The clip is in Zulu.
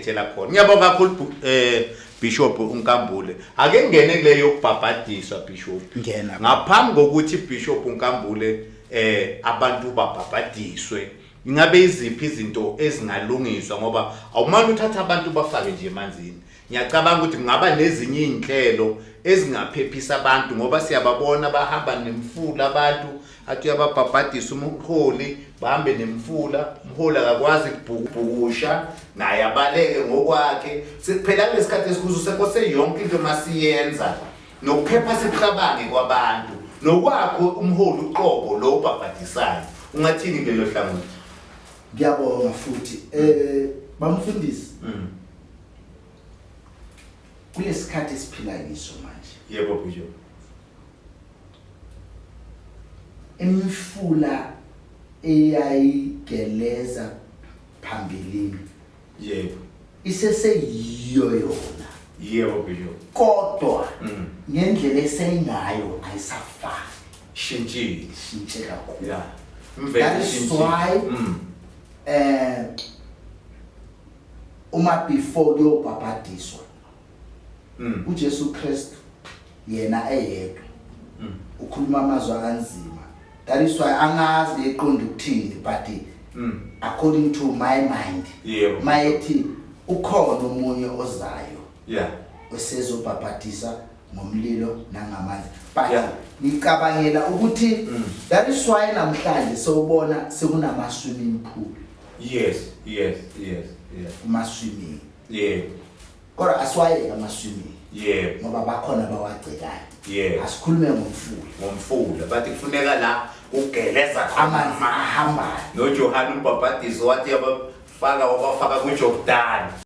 aphethela khona. Ngiyabonga kakhulu Bishop uNkambule. Ake ngene kule yokubhabhadiswa Bishop. Ngena. Ngaphambi kokuthi Bishop uNkambule abantu babhabhadiswe, ingabe iziphi izinto ezingalungiswa ngoba awumani uthatha abantu bafake nje emanzini. Ngiyacabanga ukuthi kungaba nezinye izinhlelo ezingaphephisa abantu ngoba siyababona bahamba nemfula abantu athi uyababhabhadisa umholi bahambe nemfula umholi akakwazi ukubhukusha naye abaleke ngokwakhe. Sikuphela lesikhathi esikuzo sekose yonke into masiyenza nokuphepha sikucabange kwabantu nokwakho umholi uqobo lo ubhabhadisayo. Ungathini kulelo hlangothi? Ngiyabonga futhi bamfundisi kulesikhathi esiphila kiso manje. Yebo Bishop. Imfula eyayigeleza phambilini. Yebo. Iseseyiyo yona. Yebo Bishop. Kodwa ngendlela eseyingayo ayisafani. Shintshile. Shintshe kakhulu. Yeah. That is why uma before kuyobhabhadiswa uJesu Kristu yena eyedwa ukhuluma amazwi anzima. That is why angazi eqonda ukuthini but according to my mind mayethi ukhona umunye ozayo osezobhabhadisa ngomlilo nangamanzi but ngicabangela ukuthi that is why namhlanje sewubona sekunama swimming pool. Yes. Uma swimming. Yeah. Kodwa asiwaye ama swimming. Yeah. Ngoba bakhona bawagcikayo. Yeah. Asikhulume ngomfula. Ngomfula bathi kufuneka la ugeleza Amanzi ahambayo. noJohane umbhabhadiso wathi yabafaka wabafaka kuJordan.